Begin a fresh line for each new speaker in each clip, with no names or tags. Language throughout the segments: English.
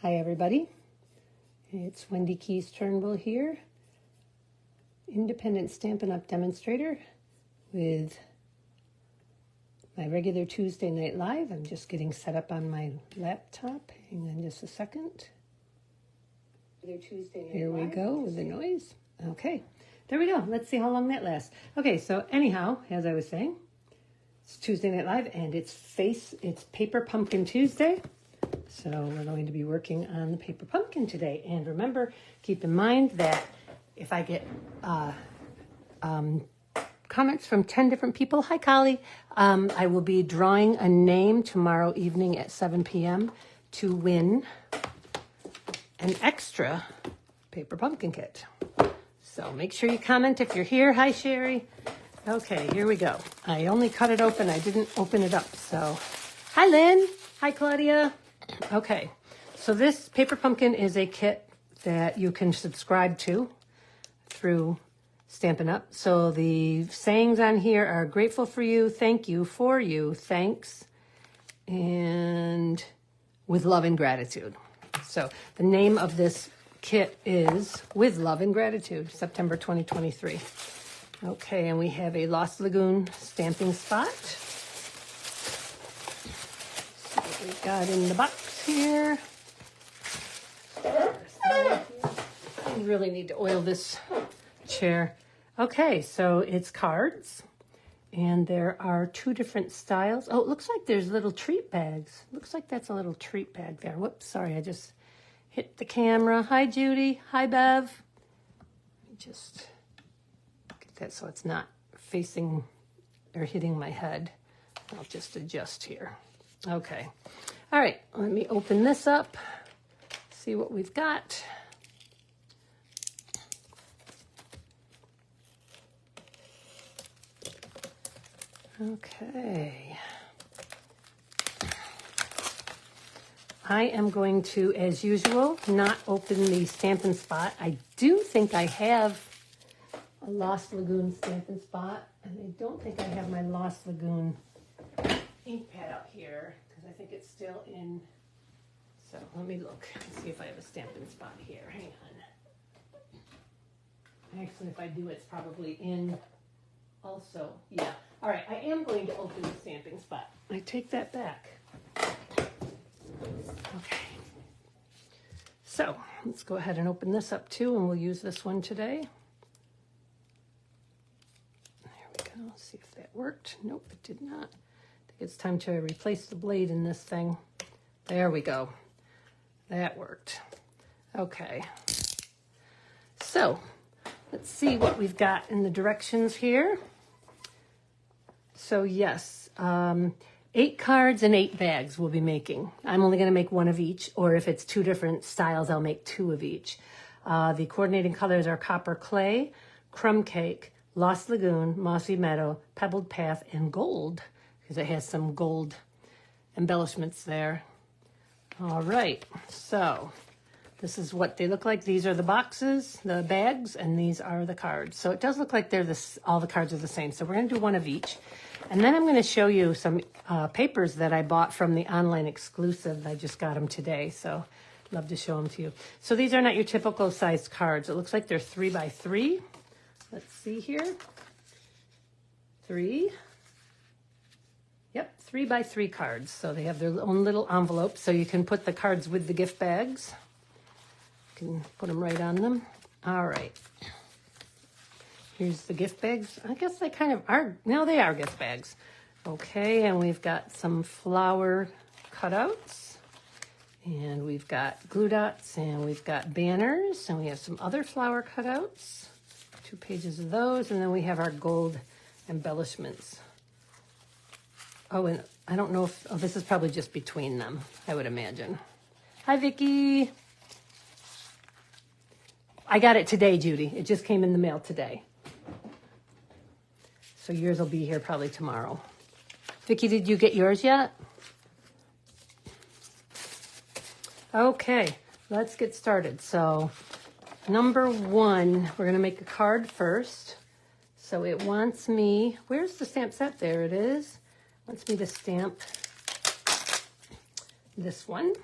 Hi everybody, it's Wendy Keys Turnbull here, independent Stampin' Up! Demonstrator with my regular Tuesday Night Live. I'm just getting set up on my laptop. Hang on just a second. Here we go with the noise. Okay, there we go. Let's see how long that lasts. Okay, so anyhow, as I was saying, it's Tuesday Night Live and it's Paper Pumpkin Tuesday. So we're going to be working on the paper pumpkin today. And remember, keep in mind that if I get comments from 10 different people, hi Collie, I will be drawing a name tomorrow evening at 7 p.m. to win an extra paper pumpkin kit. So make sure you comment if you're here. Hi Sherry. Okay, here we go. I only cut it open. I didn't open it up. So hi Lynn. Hi Claudia. Okay, so this paper pumpkin is a kit that you can subscribe to through Stampin' Up. So the sayings on here are grateful for you, thank you, for you, thanks, and with love and gratitude. So the name of this kit is With Love and Gratitude, September 2023. Okay, and we have a Lost Lagoon stamping spot. We've got in the box here. I really need to oil this chair. Okay, so it's cards, and there are two different styles. Oh, it looks like there's little treat bags. Looks like that's a little treat bag there. Whoops, sorry, I just hit the camera. Hi, Judy. Hi, Bev. Let me just get that so it's not facing or hitting my head. I'll just adjust here. Okay. All right, let me open this up, see what we've got. Okay. I am going to, as usual, not open the Stampin' Spot. I do think I have a Lost Lagoon Stampin' Spot, and I don't think I have my Lost Lagoon ink pad out here because I think it's still in. So let me look and see if I have a Stampin' Spot here. Hang on. Actually, if I do, it's probably in also. Yeah. All right. I am going to open the Stamping Spot. I take that back. Okay. So let's go ahead and open this up too, and we'll use this one today. There we go. See if that worked. Nope, it did not. It's time to replace the blade in this thing. There we go. That worked. Okay. So let's see what we've got in the directions here. So yes, 8 cards and 8 bags we'll be making. I'm only going to make one of each, or if it's 2 different styles, I'll make 2 of each. The coordinating colors are Copper Clay, Crumb Cake, Lost Lagoon, Mossy Meadow, Pebbled Path, and Gold, because it has some gold embellishments there. All right, so this is what they look like. These are the boxes, the bags, and these are the cards. So it does look like they're all the cards are the same. So we're going to do one of each. And then I'm going to show you some papers that I bought from the online exclusive. I just got them today, so I'd love to show them to you. So these are not your typical sized cards. It looks like they're 3 by 3. Let's see here. 3. Yep, 3 by 3 cards. So they have their own little envelopes, so you can put the cards with the gift bags. You can put them right on them. All right. Here's the gift bags. I guess they kind of are. No, they are gift bags. Okay, and we've got some flower cutouts. And we've got glue dots, and we've got banners, and we have some other flower cutouts. 2 pages of those, and then we have our gold embellishments. Oh, and I don't know if, this is probably just between them, I would imagine. Hi, Vicki. I got it today, Judy. It just came in the mail today. So yours will be here probably tomorrow. Vicki, did you get yours yet? Okay, let's get started. So number 1, we're going to make a card first. So it wants me, where's the stamp set? There it is. Wants me to stamp this one.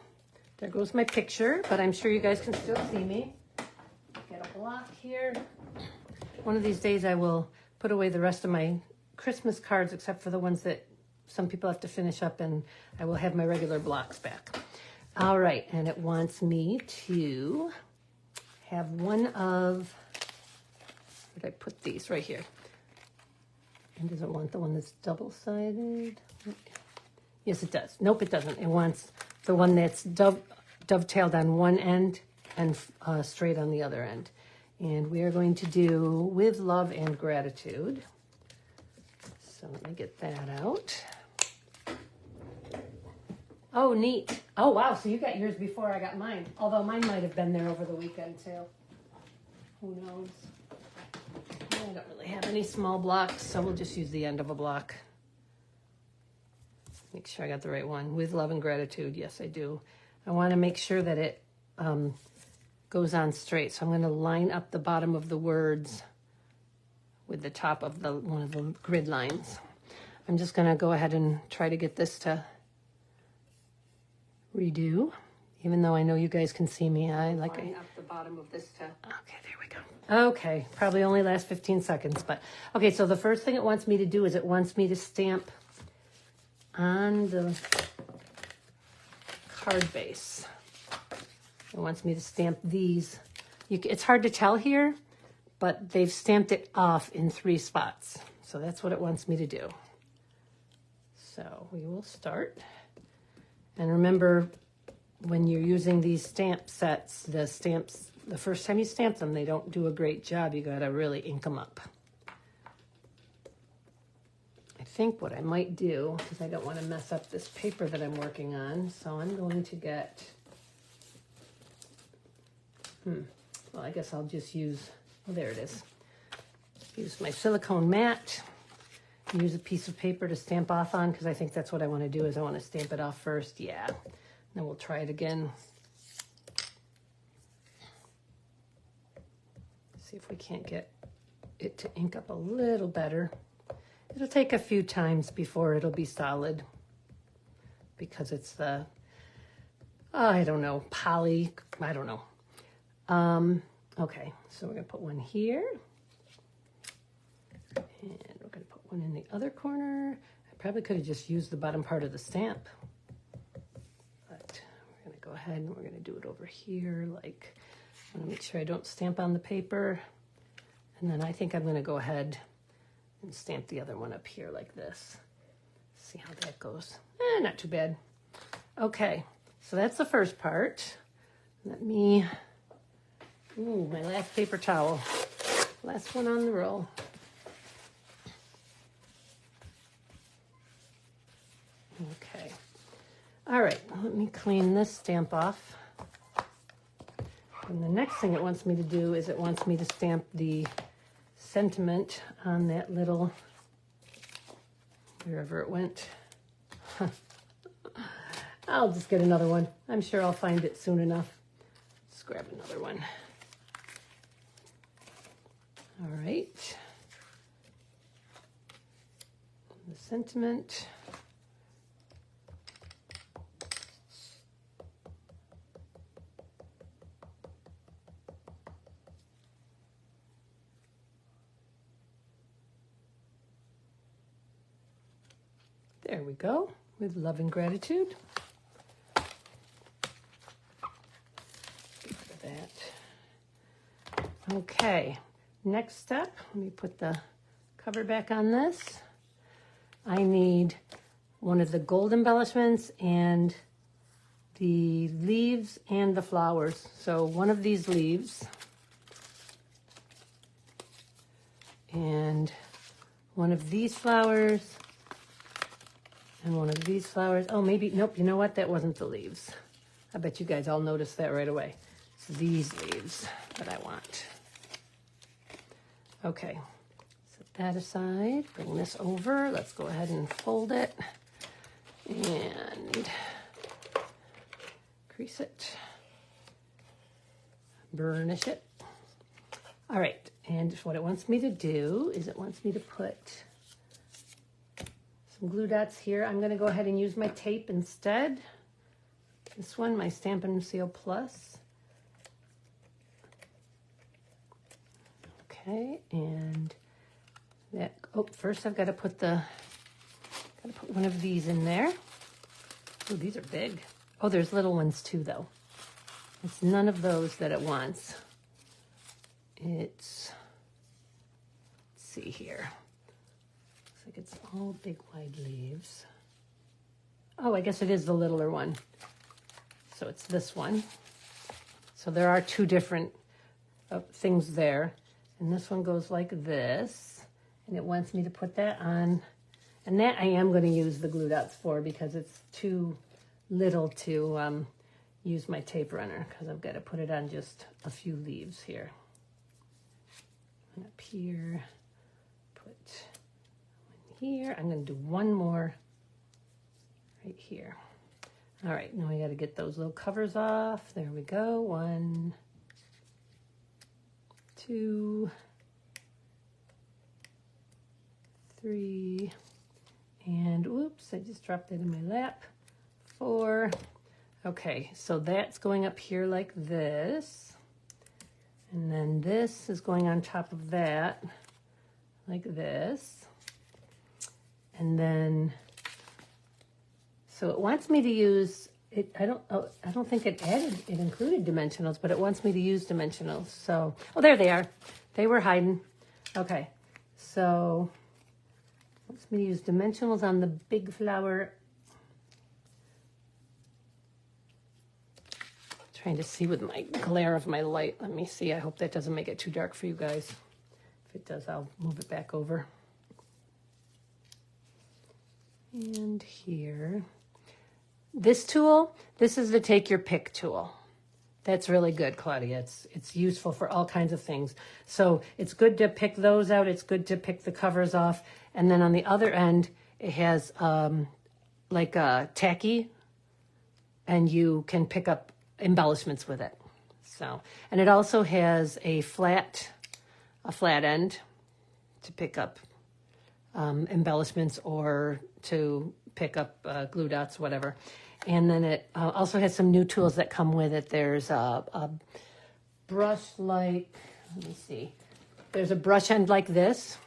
there goes my picture, but I'm sure you guys can still see me. Get a block here. One of these days I will put away the rest of my Christmas cards, except for the ones that some people have to finish up, and I will have my regular blocks back. All right, and it wants me to have one of, where did I put these? Right here. And does it want the one that's double-sided? Yes, it does. Nope, it doesn't. It wants the one that's dovetailed on one end and straight on the other end. And we are going to do With Love and Gratitude. So let me get that out. Oh, neat. Oh, wow. So you got yours before I got mine. Although mine might have been there over the weekend, too. Who knows? I don't really have any small blocks, so we'll just use the end of a block. Make sure I got the right one. With Love and Gratitude. Yes, I do. I want to make sure that it goes on straight. So I'm going to line up the bottom of the words with the top of one of the grid lines. I'm just going to go ahead and try to get this to redo, even though I know you guys can see me. I like line up the bottom of this to. Okay, there we go. Okay, probably only lasts 15 seconds, but okay. So the first thing it wants me to do is it wants me to stamp on the card base. It wants me to stamp these. It's hard to tell here, but they've stamped it off in 3 spots. So that's what it wants me to do. So we will start. And remember, when you're using these stamp sets, the stamps, the first time you stamp them, they don't do a great job. You gotta really ink them up. I think what I might do, because I don't want to mess up this paper that I'm working on, so I'm going to get, well, I guess I'll just use, well, there it is. Use my silicone mat, use a piece of paper to stamp off on, because I think that's what I want to do, is I want to stamp it off first. Yeah, then we'll try it again. See if we can't get it to ink up a little better. It'll take a few times before it'll be solid, because it's the, I don't know, poly, I don't know. Okay, so we're going to put one here. And we're going to put one in the other corner. I probably could have just used the bottom part of the stamp. But we're going to go ahead and we're going to do it over here. Like, I want to make sure I don't stamp on the paper. And then I think I'm going to go ahead and stamp the other one up here like this. See how that goes. Not too bad. Okay, so that's the first part. Let me, ooh, my last paper towel. Last one on the roll. Okay. All right, let me clean this stamp off. And the next thing it wants me to do is it wants me to stamp the sentiment on that little, wherever it went. I'll just get another one. I'm sure I'll find it soon enough. Let's grab another one. All right. The sentiment. There we go, with love and gratitude. Get rid of that. Okay, next step, let me put the cover back on this. I need one of the gold embellishments and the leaves and the flowers. So one of these leaves and one of these flowers and one of these flowers. Oh, maybe, nope, you know what? That wasn't the leaves. I bet you guys all noticed that right away. It's these leaves that I want. Okay, set that aside. Bring this over. Let's go ahead and fold it and crease it. Burnish it. All right, and what it wants me to do is it wants me to put some glue dots here. I'm going to go ahead and use my tape instead. This one, my Stampin' Seal Plus. Okay, and that, oh, first I've got to put one of these in there. Oh, these are big. Oh, there's little ones too, though. It's none of those that it wants. Let's see here. Looks like it's all big wide leaves. Oh, I guess it is the littler one. So it's this one. So there are two different things there. And this one goes like this. And it wants me to put that on. And that I am going to use the glue dots for because it's too little to use my tape runner, because I've got to put it on just a few leaves here. And up here, put one here. I'm going to do one more right here. All right, now we got to get those little covers off. There we go. 1, 2, 3, and whoops, I just dropped it in my lap. 4. Okay, so that's going up here like this. And then this is going on top of that like this. And then, so it wants me to use it. I don't think it included dimensionals, but it wants me to use dimensionals. So, oh, there they are. They were hiding. Okay, so it wants me to use dimensionals on the big flower. Trying to see with my glare of my light. Let me see. I hope that doesn't make it too dark for you guys. If it does, I'll move it back over. And here. This tool, this is the take your pick tool. That's really good, Claudia. It's useful for all kinds of things. So it's good to pick those out. It's good to pick the covers off. And then on the other end, it has like a tacky, and you can pick up embellishments with it. So, and it also has a flat end to pick up embellishments or to pick up glue dots, whatever. And then it also has some new tools that come with it. There's a brush like, let me see. There's a brush end like this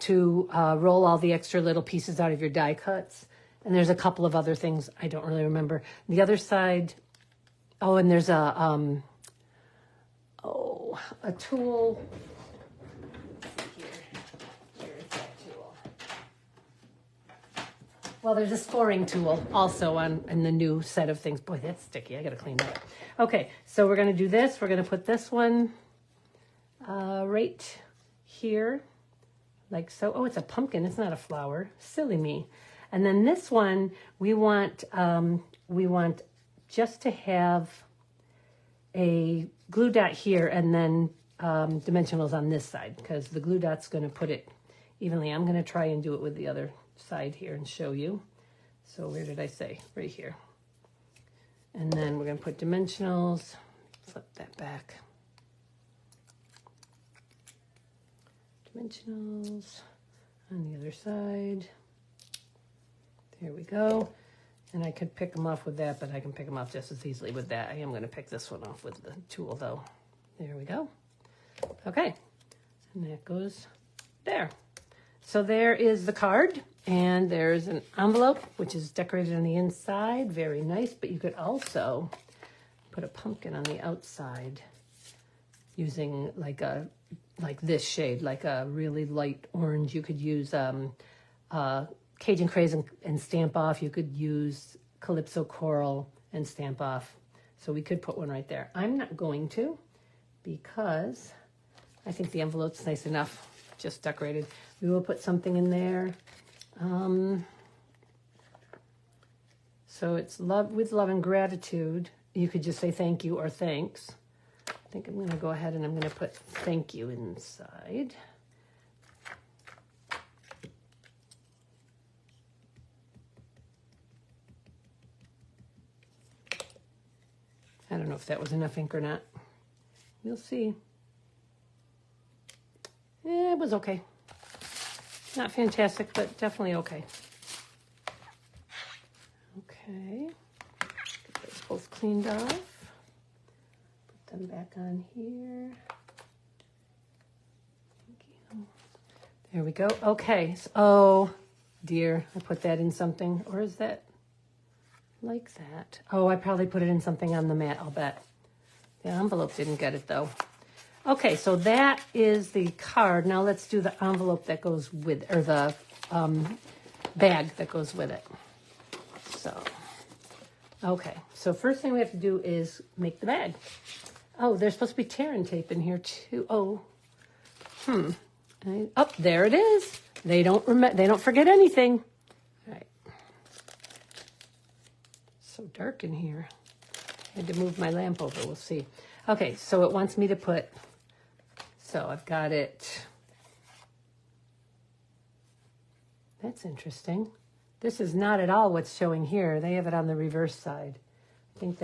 to roll all the extra little pieces out of your die cuts. And there's a couple of other things I don't really remember. The other side, oh, and there's a tool. Here's that tool. Well, there's a scoring tool also in the new set of things. Boy, that's sticky. I got to clean that up. Okay, so we're going to do this. We're going to put this one right here, like so. Oh, it's a pumpkin. It's not a flower. Silly me. And then this one, we want just to have a glue dot here and then dimensionals on this side, because the glue dot's going to put it evenly. I'm going to try and do it with the other side here and show you. So where did I say? Right here. And then we're going to put dimensionals. Flip that back. Dimensionals on the other side. There we go. And I could pick them off with that, but I can pick them off just as easily with that. I am going to pick this one off with the tool, though. There we go. Okay. And that goes there. So there is the card. And there's an envelope, which is decorated on the inside. Very nice. But you could also put a pumpkin on the outside using like this shade, like a really light orange. You could use Cajun Craze and stamp off. You could use Calypso Coral and stamp off. So we could put one right there. I'm not going to, because I think the envelope's nice enough, just decorated. We will put something in there. So it's with love and gratitude. You could just say thank you or thanks. I think I'm going to go ahead and I'm going to put thank you inside. I don't know if that was enough ink or not. We'll see. Yeah, it was okay. Not fantastic, but definitely okay. Okay. Get those both cleaned off. Put them back on here. Thank you. There we go. Okay. So, oh, dear. I put that in something. Or is that like that? Oh, I probably put it in something on the mat, I'll bet. The envelope didn't get it, though. Okay, so that is the card. Now let's do the envelope that goes with, or the bag that goes with it. So, okay. So first thing we have to do is make the bag. Oh, there's supposed to be tear and tape in here too. Oh, oh, there it is. They don't forget anything. All right. So dark in here. I had to move my lamp over. We'll see. Okay, so it wants me to put. So I've got it. That's interesting. This is not at all what's showing here. They have it on the reverse side. I think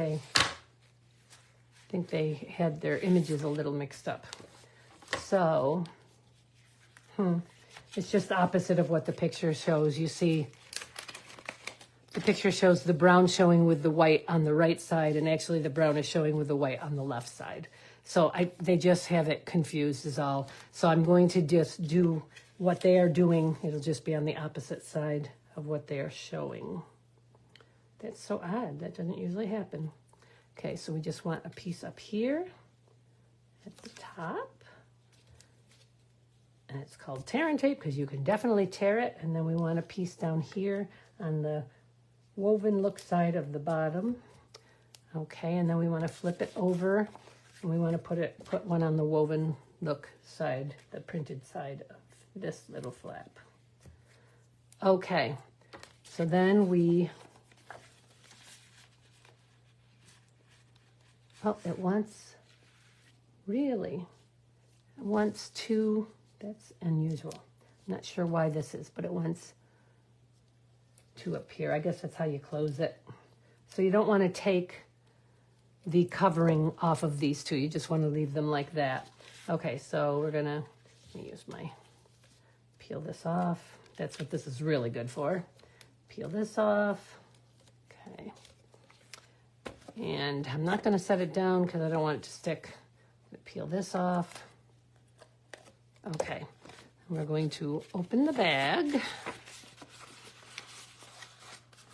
they had their images a little mixed up. So, it's just the opposite of what the picture shows. You see, the picture shows the brown showing with the white on the right side, and actually the brown is showing with the white on the left side. So they just have it confused is all. So I'm going to just do what they are doing. It'll just be on the opposite side of what they are showing. That's so odd. That doesn't usually happen. Okay, so we just want a piece up here at the top. And it's called tear and tape because you can definitely tear it. And then we want a piece down here on the woven look side of the bottom. Okay, and then we want to flip it over. And we want to put one on the woven look side, the printed side of this little flap. Okay, so then it wants two, that's unusual. I'm not sure why this is, but it wants two up here. I guess that's how you close it. So you don't want to take the covering off of these two. You just want to leave them like that. Okay, so let me use my, peel this off. That's what this is really good for. Peel this off. Okay. And I'm not going to set it down because I don't want it to stick. I'm going to peel this off. Okay. We're going to open the bag.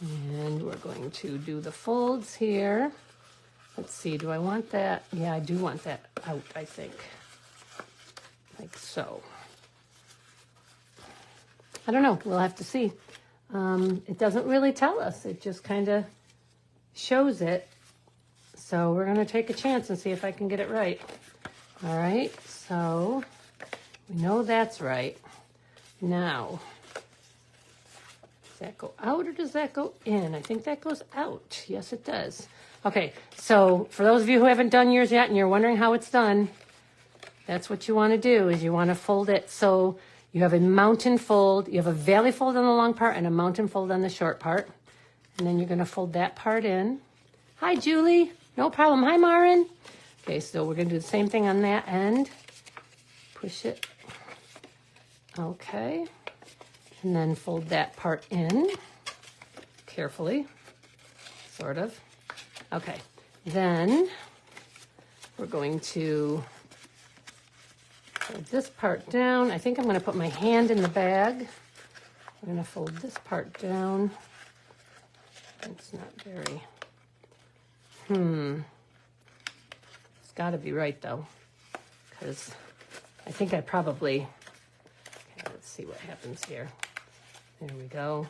And we're going to do the folds here. Let's see, do I want that? Yeah, I do want that out, I think. Like so. I don't know, we'll have to see. It doesn't really tell us. It just kind of shows it. So we're going to take a chance and see if I can get it right. All right, so we know that's right. Now, does that go out or does that go in? I think that goes out. Yes, it does. Okay, so for those of you who haven't done yours yet and you're wondering how it's done, that's what you want to do, is you want to fold it so you have a mountain fold, you have a valley fold on the long part and a mountain fold on the short part. And then you're going to fold that part in. Hi, Julie. No problem. Hi, Marin. Okay, so we're going to do the same thing on that end. Push it. Okay. And then fold that part in carefully, sort of. Okay, then we're going to fold this part down. I think I'm going to put my hand in the bag. I'm going to fold this part down. It's not very, It's got to be right, though, because I think I probably, okay, let's see what happens here. There we go.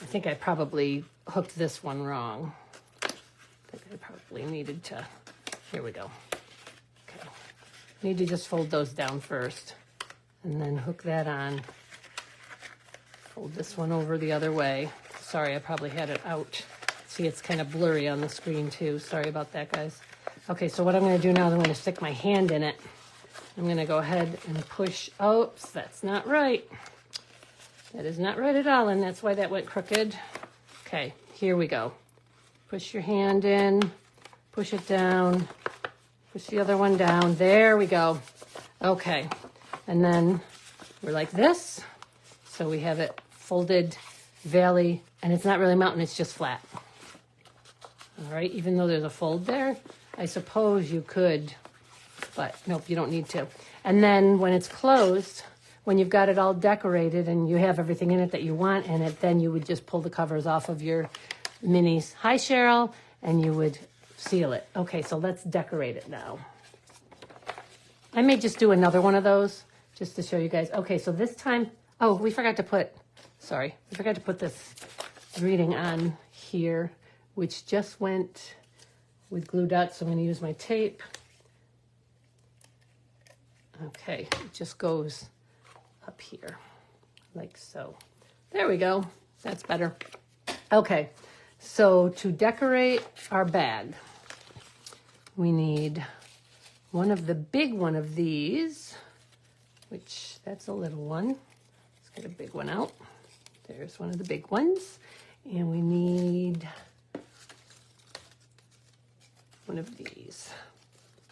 I think I probably hooked this one wrong. I think I probably needed to, here we go. Okay, need to just fold those down first and then hook that on. Fold this one over the other way. Sorry, I probably had it out. See, it's kind of blurry on the screen too. Sorry about that, guys. Okay, so what I'm going to do now is I'm going to stick my hand in it. I'm going to go ahead and push. Oops, that's not right. That is not right at all, and that's why that went crooked. Okay, here we go. Push your hand in, push it down, push the other one down. There we go. Okay, and then we're like this. So we have it folded valley, and it's not really mountain, it's just flat. All right, even though there's a fold there, I suppose you could, but nope, you don't need to. And then when it's closed, when you've got it all decorated and you have everything in it that you want in it, then you would just pull the covers off of your minis. Hi, Cheryl. And you would seal it. Okay, so let's decorate it now. I may just do another one of those just to show you guys. Okay, so this time, oh, we forgot to put this greeting on here, which just went with glue dots. So I'm going to use my tape. Okay, it just goes up here like so. There we go. That's better. Okay, so to decorate our bag, we need the big one of these, which that's a little one. Let's get a big one out. There's one of the big ones. And we need one of these,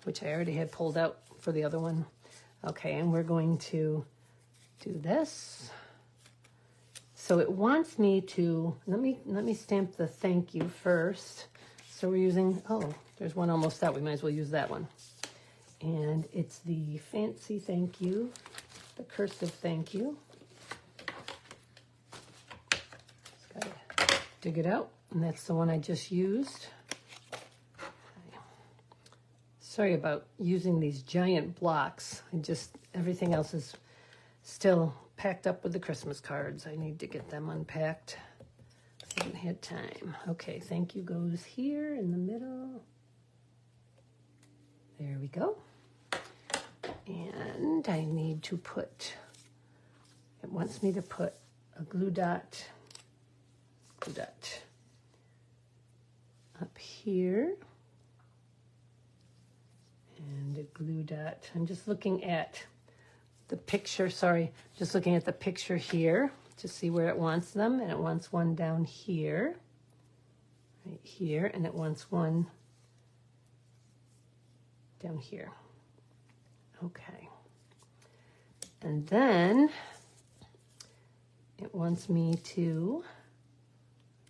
which I already had pulled out for the other one. Okay, and we're going to do this. So it wants me to, let me stamp the thank you first. So we're using, oh, there's one almost out. We might as well use that one. And it's the fancy thank you, the cursive thank you. Just gotta dig it out. And that's the one I just used. Okay. Sorry about using these giant blocks. Everything else is still packed up with the Christmas cards. I need to get them unpacked. I haven't had time. Okay, thank you goes here in the middle. There we go. And I need to put, it wants me to put a glue dot up here. And a glue dot. I'm just looking at the picture, just looking at the picture here to see where it wants them. And it wants one down here, right here, and it wants one down here. Okay. And then it wants me to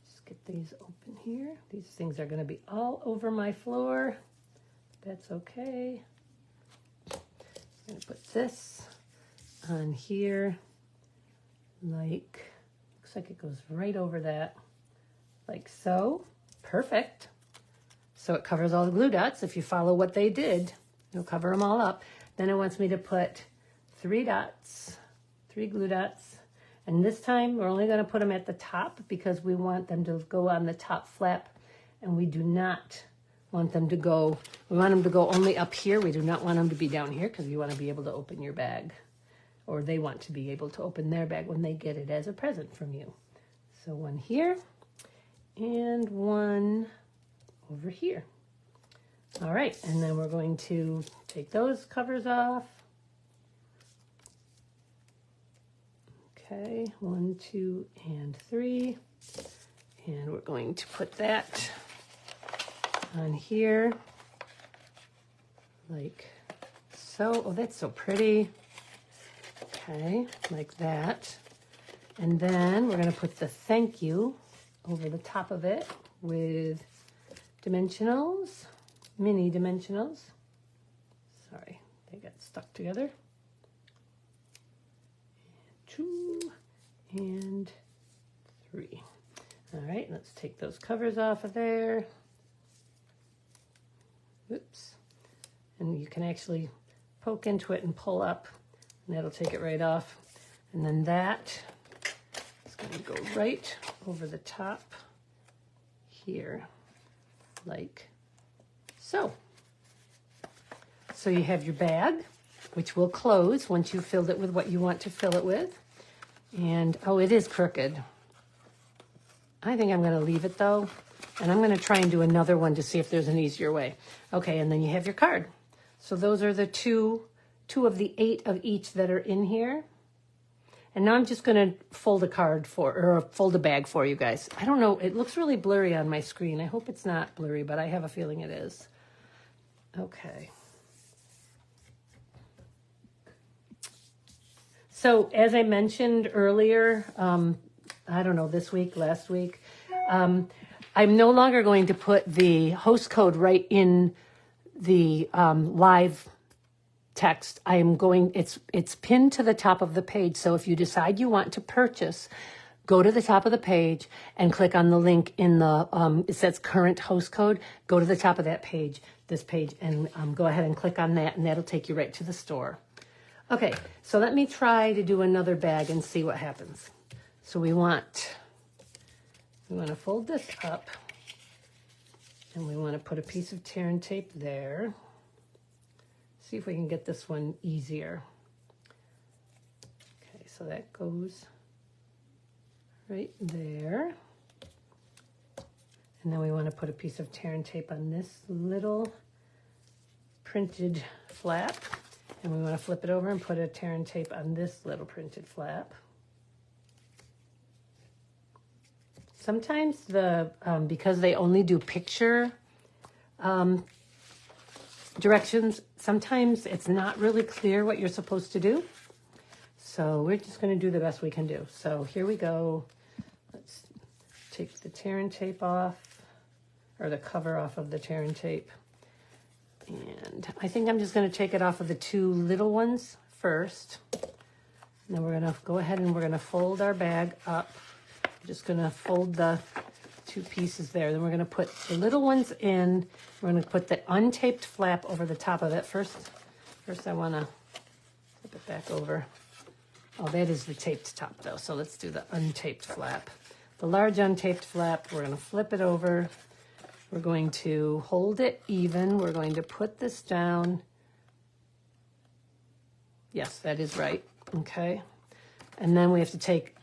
just get these open here. These things are going to be all over my floor. That's okay. I'm going to put this on here, looks like it goes right over that, like so. Perfect. So it covers all the glue dots. If you follow what they did, it'll cover them all up. Then it wants me to put 3 glue dots. And this time we're only going to put them at the top because we want them to go on the top flap, and we do not want them to go, we want them to go only up here. We do not want them to be down here because you want to be able to open your bag, or they want to be able to open their bag when they get it as a present from you. So one here and one over here. All right, and then we're going to take those covers off. Okay, 1, 2, and 3. And we're going to put that on here, like so. Oh, that's so pretty. Okay, like that. And then we're going to put the thank you over the top of it with dimensionals, mini dimensionals. Sorry, they got stuck together. 2 and 3. All right, let's take those covers off of there. Oops. And you can actually poke into it and pull up, and that'll take it right off. And then that is going to go right over the top here, like so. So you have your bag, which will close once you've filled it with what you want to fill it with. And, oh, it is crooked. I think I'm going to leave it, though. And I'm going to try and do another one to see if there's an easier way. Okay, and then you have your card. So those are the two of the 8 of each that are in here. And now I'm just going to fold a fold a bag for you guys. I don't know, it looks really blurry on my screen. I hope it's not blurry, but I have a feeling it is. Okay. So as I mentioned earlier, I don't know, this week, last week, I'm no longer going to put the host code right in the live text. I am going, it's pinned to the top of the page. So if you decide you want to purchase, go to the top of the page and click on the link in the, it says current host code. Go to the top of that page, this page, and go ahead and click on that, and that'll take you right to the store. Okay, so let me try to do another bag and see what happens. So we want to fold this up, and we want to put a piece of tear and tape there. See if we can get this one easier. Okay, so that goes right there. And then we want to put a piece of tear and tape on this little printed flap. And we want to flip it over and put a tear and tape on this little printed flap. Sometimes because they only do picture directions, sometimes it's not really clear what you're supposed to do. So we're just going to do the best we can do. So here we go. Let's take the tear and tape off, or the cover off of the tear and tape. And I think I'm just going to take it off of the two little ones first. And then we're going to go ahead and we're going to fold our bag up. I'm just going to fold the two pieces there. Then we're going to put the little ones in. We're going to put the untaped flap over the top of it. First I want to flip it back over. Oh, that is the taped top though. So let's do the untaped flap. The large untaped flap, we're going to flip it over. We're going to hold it even. We're going to put this down. Yes, that is right. Okay. And then we have to take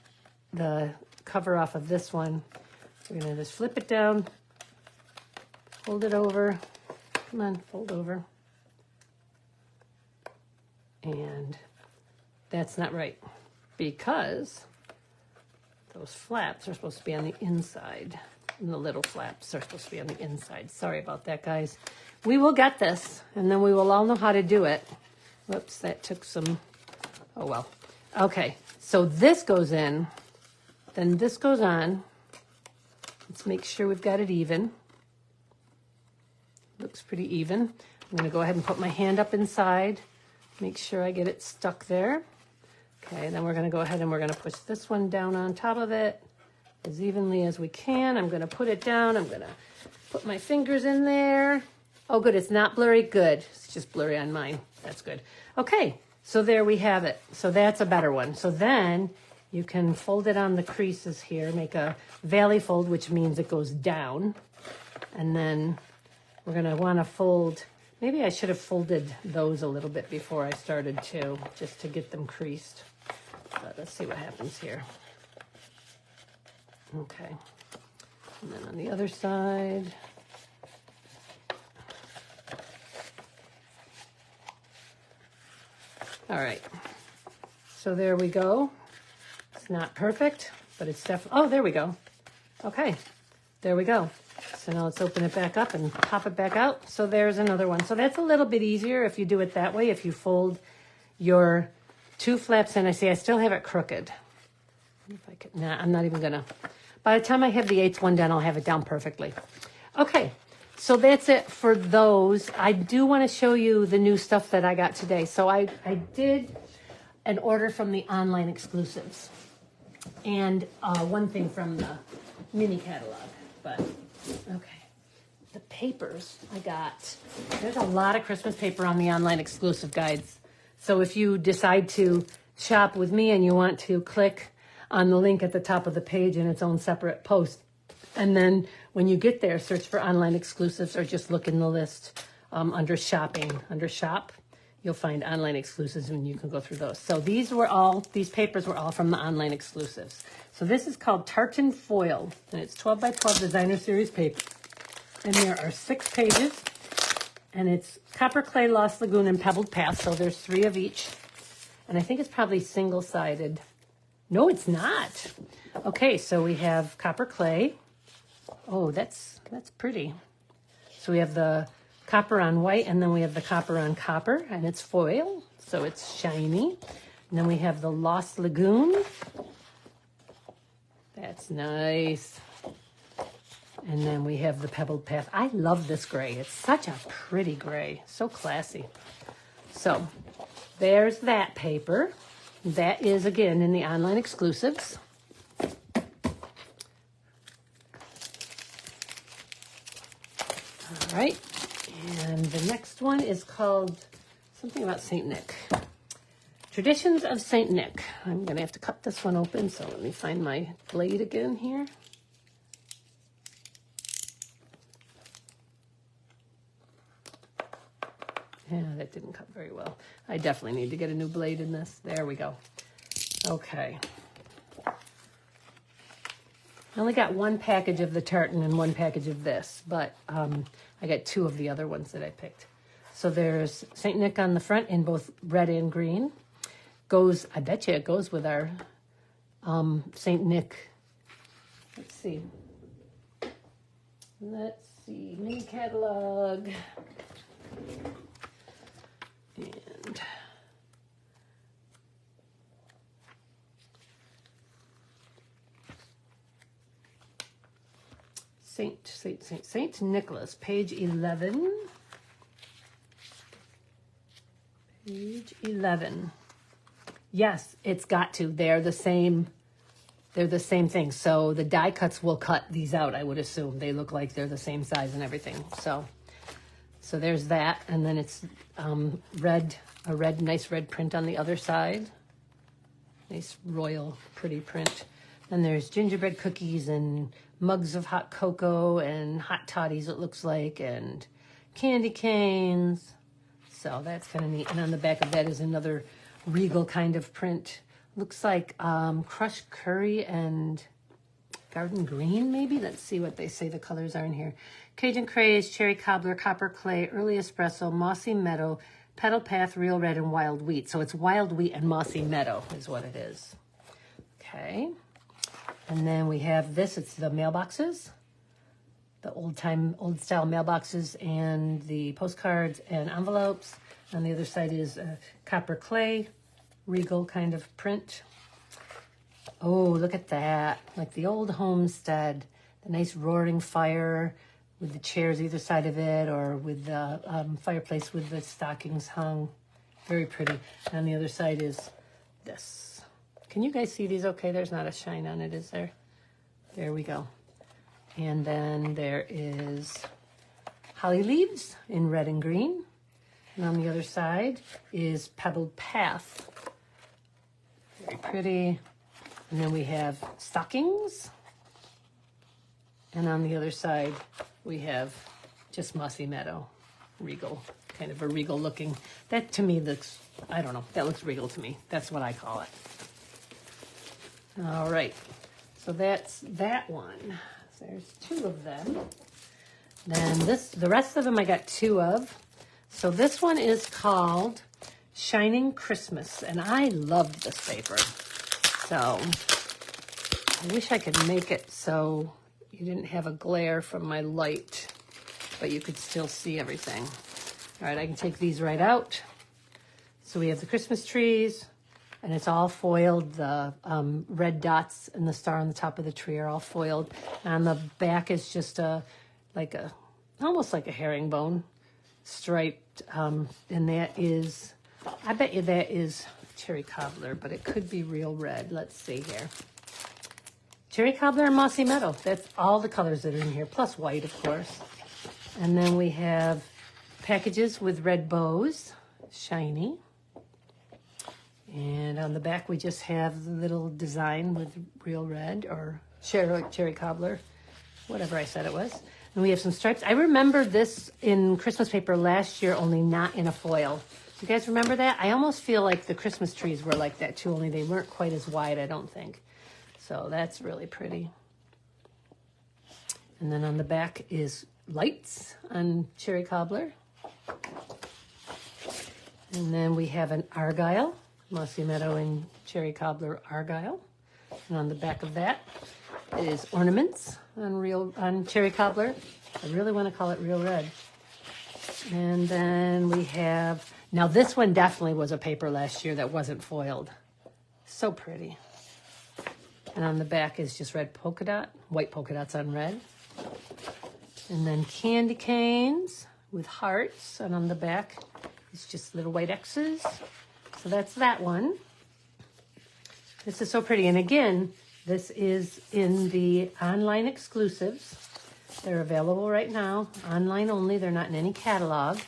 the cover off of this one. We're going to just flip it down, hold it over. Come on, fold over. And that's not right because those flaps are supposed to be on the inside. And the little flaps are supposed to be on the inside. Sorry about that, guys. We will get this, and then we will all know how to do it. Whoops, that took some, oh well. Okay, so this goes in, then this goes on. Let's make sure we've got it even. Looks pretty even. I'm going to go ahead and put my hand up inside, make sure I get it stuck there. Okay, then we're going to go ahead and we're going to push this one down on top of it as evenly as we can. I'm going to put it down. I'm going to put my fingers in there. Oh, good. It's not blurry. Good. It's just blurry on mine. That's good. Okay, so there we have it. So that's a better one. So then you can fold it on the creases here, make a valley fold, which means it goes down. And then we're going to want to fold. Maybe I should have folded those a little bit before I started too, just to get them creased. But let's see what happens here. Okay, and then on the other side, all right, so there we go. It's not perfect, but it's definitely, oh, there we go. Okay, there we go. So now let's open it back up and pop it back out. So there's another one. So that's a little bit easier if you do it that way, if you fold your two flaps in. I see I still have it crooked. If I could, nah, I'm not even gonna. By the time I have the 8th one done, I'll have it down perfectly. Okay, so that's it for those. I do want to show you the new stuff that I got today. So I did an order from the online exclusives and one thing from the mini catalog. But, okay, the papers I got. There's a lot of Christmas paper on the online exclusive guides. So if you decide to shop with me and you want to click on the link at the top of the page in its own separate post. And then when you get there, search for online exclusives or just look in the list under shopping. Under shop, you'll find online exclusives and you can go through those. So these papers were all from the online exclusives. So this is called Tartan Foil, and it's 12 by 12 designer series paper. And there are 6 pages, and it's Copper Clay, Lost Lagoon, and Pebbled Path. So there's 3 of each. And I think it's probably single-sided. No, it's not. Okay, so we have copper clay. Oh, that's pretty. So we have the copper on white, and then we have the copper on copper, and it's foil, so it's shiny. And then we have the Lost Lagoon. That's nice. And then we have the Pebbled Path. I love this gray. It's such a pretty gray. So classy. So there's that paper. That is, again, in the online exclusives. All right. And the next one is called something about St. Nick. Traditions of St. Nick. I'm going to have to cut this one open, so let me find my blade again here. Yeah, that didn't cut very well. I definitely need to get a new blade in this. There we go. Okay. I only got one package of the tartan and one package of this, but I got two of the other ones that I picked. So there's St. Nick on the front in both red and green. Goes, I bet you it goes with our St. Nick. Let's see. Mini catalog. And Saint Nicholas, page 11. Page 11. Yes, it's got to. They're the same thing. So the die cuts will cut these out, I would assume. They look like they're the same size and everything. So there's that. And then it's nice red print on the other side. Nice royal, pretty print. Then there's gingerbread cookies and mugs of hot cocoa and hot toddies, it looks like, and candy canes. So that's kind of neat. And on the back of that is another regal kind of print. Looks like crushed curry and garden green, maybe. Let's see what they say the colors are in here. Cajun craze, cherry cobbler, copper clay, early espresso, mossy meadow, petal path, real red, and wild wheat. So it's wild wheat and mossy meadow is what it is. Okay. And then we have this. It's the mailboxes. The old style mailboxes and the postcards and envelopes. On the other side is copper clay, regal kind of print. Oh, look at that. Like the old homestead, the nice roaring fire with the chairs either side of it, or with the fireplace with the stockings hung. Very pretty. And on the other side is this. Can you guys see these okay? There's not a shine on it, is there? There we go. And then there is holly leaves in red and green. And on the other side is Pebbled Path. Very pretty. And then we have stockings. And on the other side, we have just Mossy Meadow, regal, kind of a regal looking. That to me looks, I don't know, that looks regal to me. That's what I call it. All right, so that's that one. So there's two of them. Then the rest of them I got two of. So this one is called Shining Christmas, and I loved this paper. So I wish I could make it so you didn't have a glare from my light, but you could still see everything. All right, I can take these right out. So we have the Christmas trees, and it's all foiled. The red dots and the star on the top of the tree are all foiled. And on the back is just almost like a herringbone striped, and that is, I bet you that is cherry cobbler, but it could be real red. Let's see here. Cherry cobbler and mossy meadow. That's all the colors that are in here, plus white, of course. And then we have packages with red bows, shiny. And on the back, we just have the little design with real red or cherry cobbler, whatever I said it was. And we have some stripes. I remember this in Christmas paper last year, only not in a foil. You guys remember that? I almost feel like the Christmas trees were like that too, only they weren't quite as wide, I don't think. So that's really pretty. And then on the back is lights on cherry cobbler. And then we have an argyle, mossy meadow and cherry cobbler argyle. And on the back of that is ornaments on cherry cobbler. I really want to call it real red. And then we have, now this one definitely was a paper last year that wasn't foiled. So pretty. And on the back is just red polka dot, white polka dots on red. And then candy canes with hearts, and on the back it's just little white X's. So that's that one. This is so pretty. And again, this is in the online exclusives. They're available right now, online only. They're not in any catalog.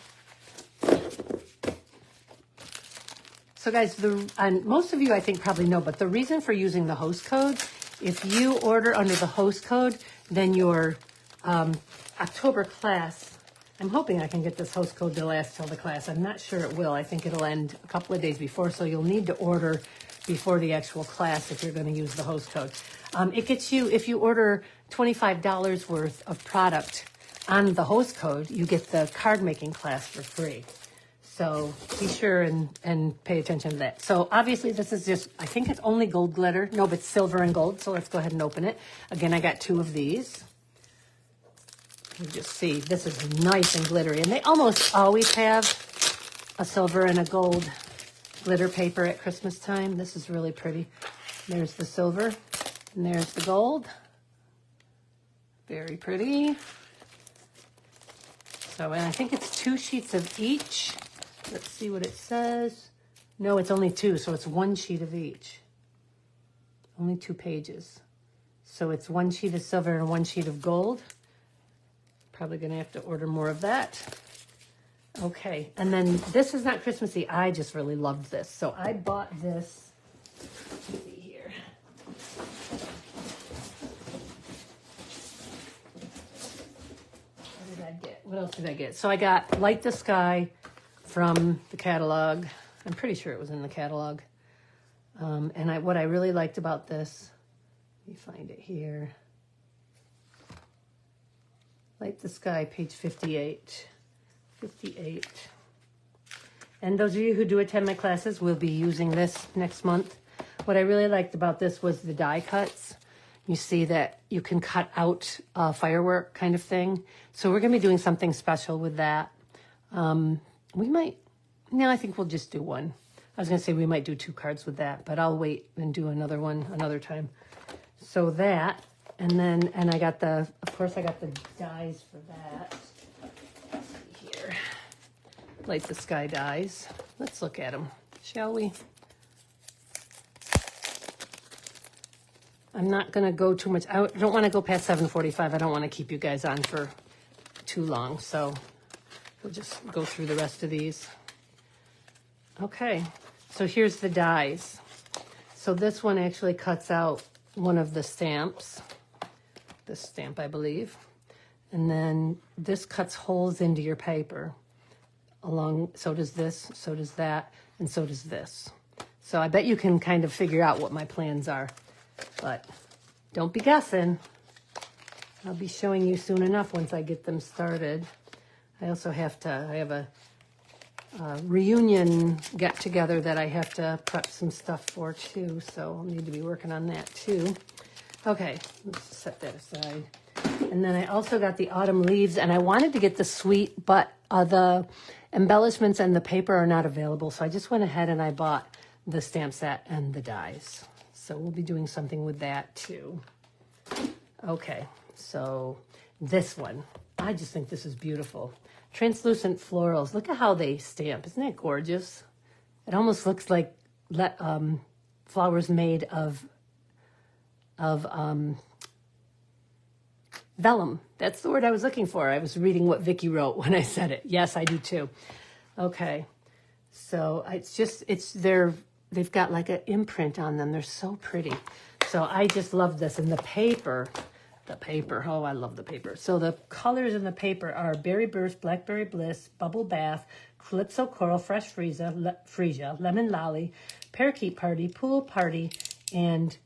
So guys, and most of you I think probably know, but the reason for using the host code, if you order under the host code, then your October class, I'm hoping I can get this host code to last till the class. I'm not sure it will. I think it'll end a couple of days before, so you'll need to order before the actual class if you're going to use the host code. It gets you, if you order $25 worth of product on the host code, you get the card making class for free. So be sure and pay attention to that. So obviously this is just, I think it's only gold glitter. No, but it's silver and gold. So let's go ahead and open it. Again, I got 2 of these. You just see, this is nice and glittery. And they almost always have a silver and a gold glitter paper at Christmas time. This is really pretty. There's the silver and there's the gold. Very pretty. So, and I think it's 2 sheets of each. Let's see what it says. No, it's only 2, so it's 1 sheet of each. Only 2 pages. So it's 1 sheet of silver and 1 sheet of gold. Probably gonna have to order more of that. Okay, and then this is not Christmassy. I just really loved this. So I bought this, let's see here. What did I get? What else did I get? So I got Light the Sky from the catalog. I'm pretty sure it was in the catalog. And what I really liked about this, let me find it here. Light the Sky, page 58. 58. And those of you who do attend my classes will be using this next month. What I really liked about this was the die cuts. You see that you can cut out a firework kind of thing. So we're going to be doing something special with that. We might, no, I think we'll just do 1. I was going to say we might do 2 cards with that, but I'll wait and do another one another time. So that, and then, and I got the, of course I got the dies for that. Let's see here. Light the Sky dies. Let's look at them, shall we? I'm not going to go too much. I don't want to go past 7:45. I don't want to keep you guys on for too long, so we'll just go through the rest of these. Okay, so here's the dies. So this one actually cuts out one of the stamps. This stamp, I believe. And then this cuts holes into your paper. So does this, so does that, and so does this. So I bet you can kind of figure out what my plans are. But don't be guessing. I'll be showing you soon enough once I get them started. I also have to, I have a reunion get together that I have to prep some stuff for too, so I'll need to be working on that too. Okay, let's set that aside. And then I also got the autumn leaves, and I wanted to get the sweet, but the embellishments and the paper are not available, so I just went ahead and I bought the stamp set and the dies. So we'll be doing something with that too. Okay, so this one, I just think this is beautiful. Translucent florals. Look at how they stamp. Isn't that gorgeous? It almost looks like flowers made of vellum. That's the word I was looking for. I was reading what Vicky wrote when I said it. Yes, I do too. Okay, so they've got like an imprint on them. They're so pretty. So I just love this. And the paper, oh, I love the paper. So the colors in the paper are Berry Burst, Blackberry Bliss, Bubble Bath, Calypso Coral, Fresh Freesia, Lemon Lolly, Parakeet Party, Pool Party, and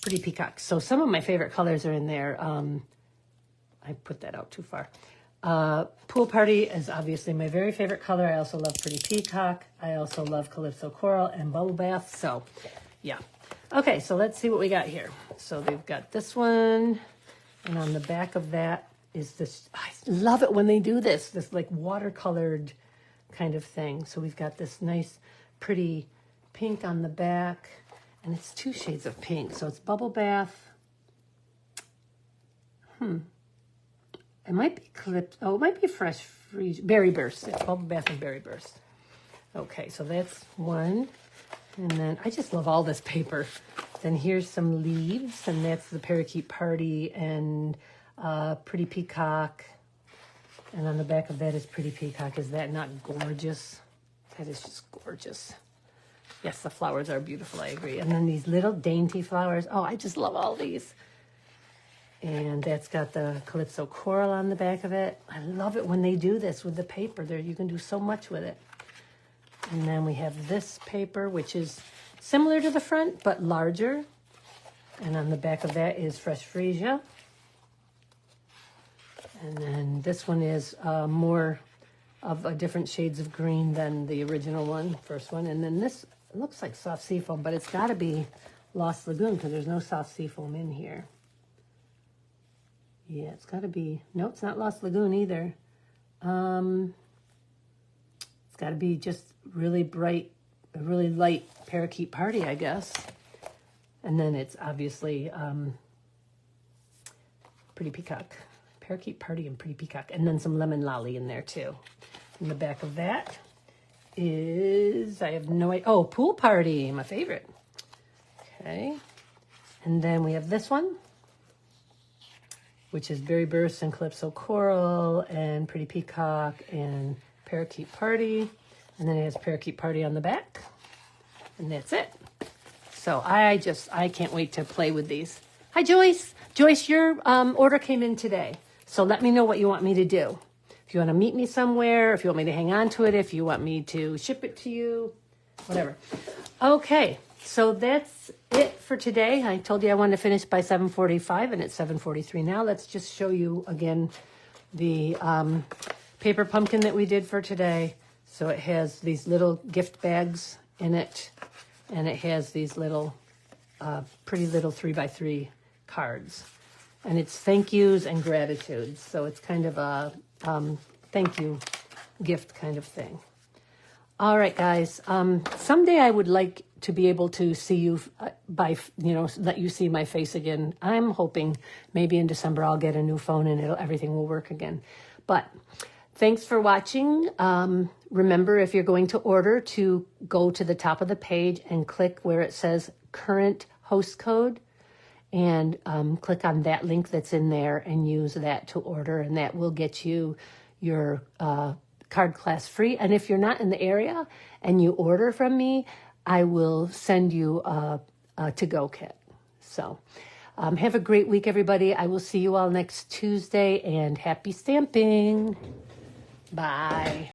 Pretty Peacock. So some of my favorite colors are in there. I put that out too far. Pool Party is obviously my very favorite color. I also love Pretty Peacock. I also love Calypso Coral and Bubble Bath. So, yeah. Okay, so let's see what we got here. So they've got this one, and on the back of that is this. I love it when they do this like watercolored kind of thing. So we've got this nice, pretty pink on the back, and it's 2 shades of pink. So it's Bubble Bath. It might be clipped. Oh, it might be fresh freeze. Berry Burst. It's Bubble Bath and Berry Burst. Okay, so that's one. And then I just love all this paper. Then here's some leaves, and that's the Parakeet Party and Pretty Peacock. And on the back of that is Pretty Peacock. Is that not gorgeous? That is just gorgeous. Yes, the flowers are beautiful, I agree. And then these little dainty flowers. Oh, I just love all these. And that's got the Calypso Coral on the back of it. I love it when they do this with the paper. There, you can do so much with it. And then we have this paper, which is similar to the front, but larger. And on the back of that is Fresh Freesia. And then this one is more of a different shades of green than the original one, first one. And then this looks like soft seafoam, but it's got to be Lost Lagoon because there's no soft seafoam in here. Yeah, it's got to be, no, it's not Lost Lagoon either. It's got to be just really bright, a really light Parakeet Party, I guess. And then it's obviously Pretty Peacock. Parakeet Party and Pretty Peacock. And then some Lemon Lolly in there too. In the back of that is, I have no idea, oh, Pool Party, my favorite. Okay. And then we have this one, which is Berry Burst and Calypso Coral and Pretty Peacock and Parakeet Party. And then it has Parakeet Party on the back. And that's it. So I can't wait to play with these. Hi, Joyce. Joyce, your order came in today. So let me know what you want me to do. If you want to meet me somewhere, if you want me to hang on to it, if you want me to ship it to you, whatever. Okay, so that's it for today. I told you I wanted to finish by 7:45, and it's 7:43 now. Let's just show you again the paper pumpkin that we did for today. So it has these little gift bags in it, and it has these little pretty little 3x3 cards. And it's thank yous and gratitudes. So it's kind of a thank you gift kind of thing. All right, guys. Someday I would like to be able to see you let you see my face again. I'm hoping maybe in December I'll get a new phone and everything will work again. But thanks for watching. Remember, if you're going to order, to go to the top of the page and click where it says current host code. And click on that link that's in there and use that to order, and that will get you your card class free. And if you're not in the area and you order from me, I will send you a to-go kit. So have a great week, everybody. I will see you all next Tuesday, and happy stamping. Bye.